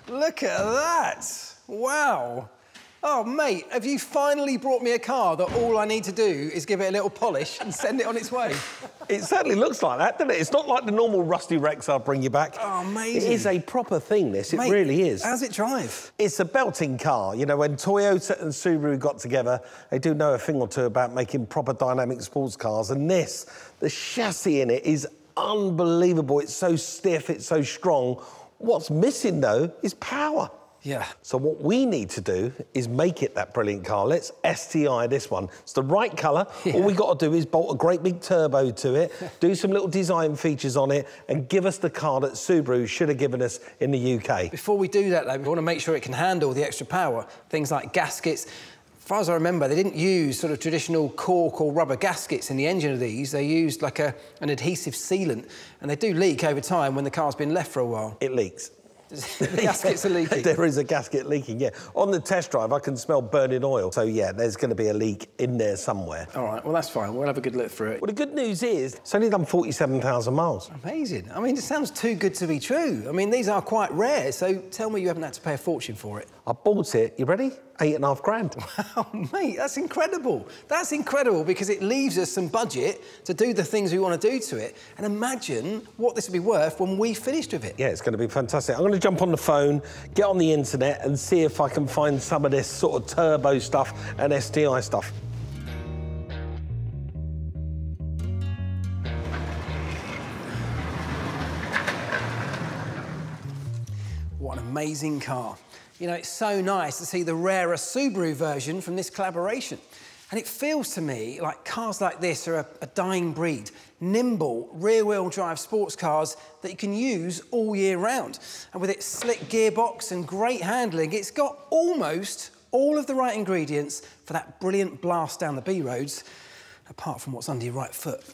Look at that! Wow! Oh, mate, have you finally brought me a car that all I need to do is give it a little polish and send it on its way? It certainly looks like that, doesn't it? It's not like the normal rusty wrecks I'll bring you back. Oh, amazing. It is a proper thing, this. Mate, it really is. How's it drive? It's a belting car. You know, when Toyota and Subaru got together, they do know a thing or two about making proper dynamic sports cars. And this, the chassis in it is unbelievable. It's so stiff, it's so strong. What's missing, though, is power. Yeah. So what we need to do is make it that brilliant car. Let's STI this one. It's the right colour. Yeah. All we got to do is bolt a great big turbo to it, do some little design features on it, and give us the car that Subaru should have given us in the UK. Before we do that, though, we want to make sure it can handle the extra power. Things like gaskets. As far as I remember, they didn't use sort of traditional cork or rubber gaskets in the engine of these. They used like an adhesive sealant, and they do leak over time when the car's been left for a while. It leaks. The gaskets are leaking. There is a gasket leaking, yeah. On the test drive, I can smell burning oil. So, yeah, there's going to be a leak in there somewhere. All right, well, that's fine. We'll have a good look through it. Well, the good news is it's only done 47,000 miles. Amazing. I mean, it sounds too good to be true. I mean, these are quite rare, so tell me you haven't had to pay a fortune for it. I bought it, you ready? 8.5 grand. Wow, mate, that's incredible. That's incredible because it leaves us some budget to do the things we want to do to it. And imagine what this would be worth when we finished with it. Yeah, it's going to be fantastic. I'm going to jump on the phone, get on the internet and see if I can find some of this sort of turbo stuff and STI stuff. What an amazing car. You know, it's so nice to see the rarer Subaru version from this collaboration. And it feels to me like cars like this are a dying breed. Nimble, rear-wheel drive sports cars that you can use all year round. And with its slick gearbox and great handling, it's got almost all of the right ingredients for that brilliant blast down the B roads, apart from what's under your right foot.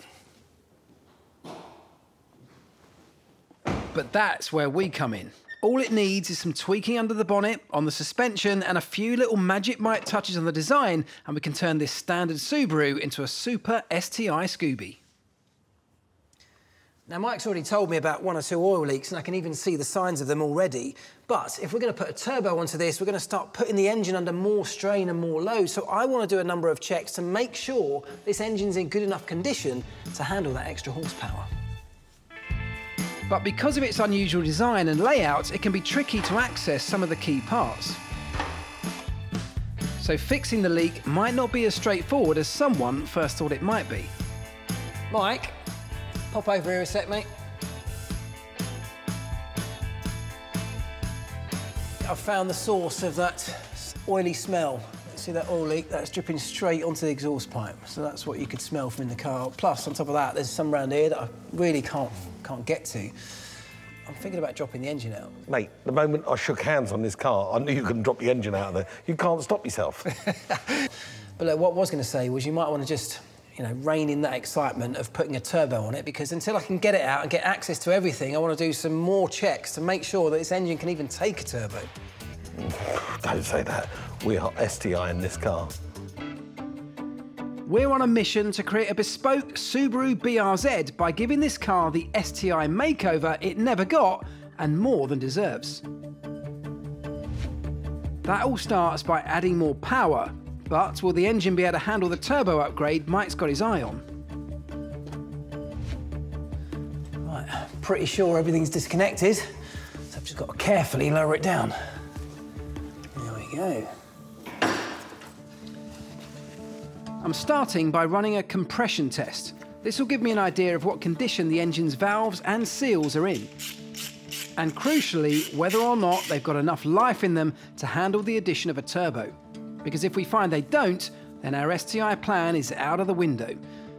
But that's where we come in. All it needs is some tweaking under the bonnet, on the suspension, and a few little magic Mike touches on the design, and we can turn this standard Subaru into a super STI Scooby. Now, Mike's already told me about 1 or 2 oil leaks, and I can even see the signs of them already. But if we're going to put a turbo onto this, we're going to start putting the engine under more strain and more load. So I want to do a number of checks to make sure this engine's in good enough condition to handle that extra horsepower. But because of its unusual design and layout, it can be tricky to access some of the key parts. So fixing the leak might not be as straightforward as someone first thought it might be. Mike, pop over here a sec, mate. I've found the source of that oily smell. See that oil leak? That's dripping straight onto the exhaust pipe. So that's what you could smell from in the car. Plus, on top of that, there's some around here that I really can't get to. I'm thinking about dropping the engine out. Mate, the moment I shook hands on this car, I knew you couldn't drop the engine out of there. You can't stop yourself. But look, what I was going to say was you might want to just, you know, rein in that excitement of putting a turbo on it, because until I can get it out and get access to everything, I want to do some more checks to make sure that this engine can even take a turbo. Don't say that. We are STI in this car. We're on a mission to create a bespoke Subaru BRZ by giving this car the STI makeover it never got and more than deserves. That all starts by adding more power, but will the engine be able to handle the turbo upgrade Mike's got his eye on? Right, pretty sure everything's disconnected, so I've just got to carefully lower it down. There we go. I'm starting by running a compression test. This will give me an idea of what condition the engine's valves and seals are in. And crucially, whether or not they've got enough life in them to handle the addition of a turbo. Because if we find they don't, then our STI plan is out of the window.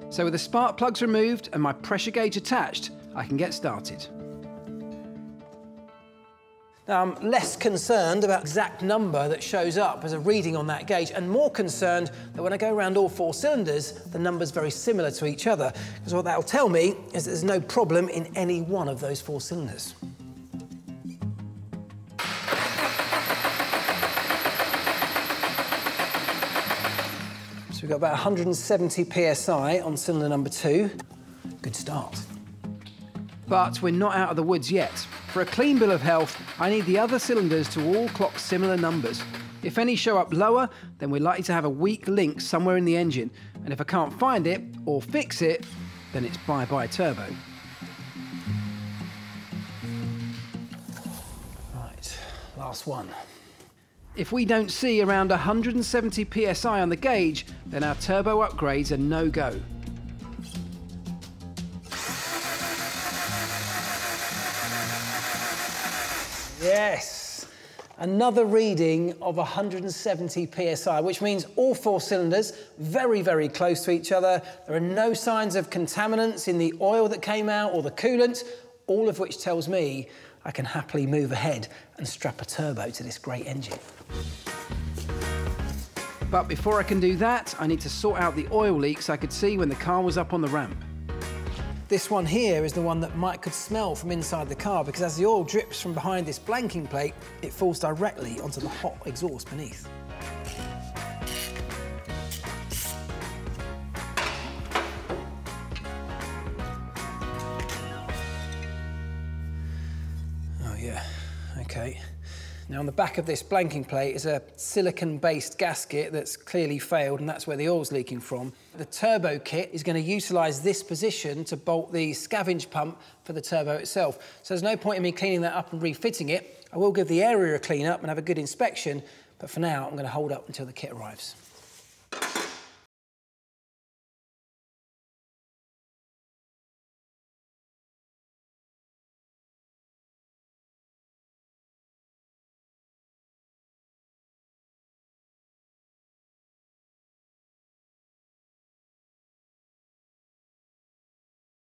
So with the spark plugs removed and my pressure gauge attached, I can get started. Now, I'm less concerned about the exact number that shows up as a reading on that gauge, and more concerned that when I go around all 4 cylinders, the number's very similar to each other, because what that'll tell me is that there's no problem in any one of those 4 cylinders. So we've got about 170 PSI on cylinder number 2. Good start. But we're not out of the woods yet. For a clean bill of health, I need the other cylinders to all clock similar numbers. If any show up lower, then we're likely to have a weak link somewhere in the engine. And if I can't find it or fix it, then it's bye-bye turbo. Right, last one. If we don't see around 170 psi on the gauge, then our turbo upgrades are no-go. Yes, another reading of 170 psi, which means all 4 cylinders very, very close to each other. There are no signs of contaminants in the oil that came out or the coolant, all of which tells me I can happily move ahead and strap a turbo to this great engine. But before I can do that, I need to sort out the oil leaks I could see when the car was up on the ramp. This one here is the one that Mike could smell from inside the car, because as the oil drips from behind this blanking plate, it falls directly onto the hot exhaust beneath. Oh yeah, okay. Now on the back of this blanking plate is a silicon-based gasket that's clearly failed, and that's where the oil's leaking from. The turbo kit is going to utilise this position to bolt the scavenge pump for the turbo itself. So there's no point in me cleaning that up and refitting it. I will give the area a clean up and have a good inspection, but for now I'm going to hold up until the kit arrives.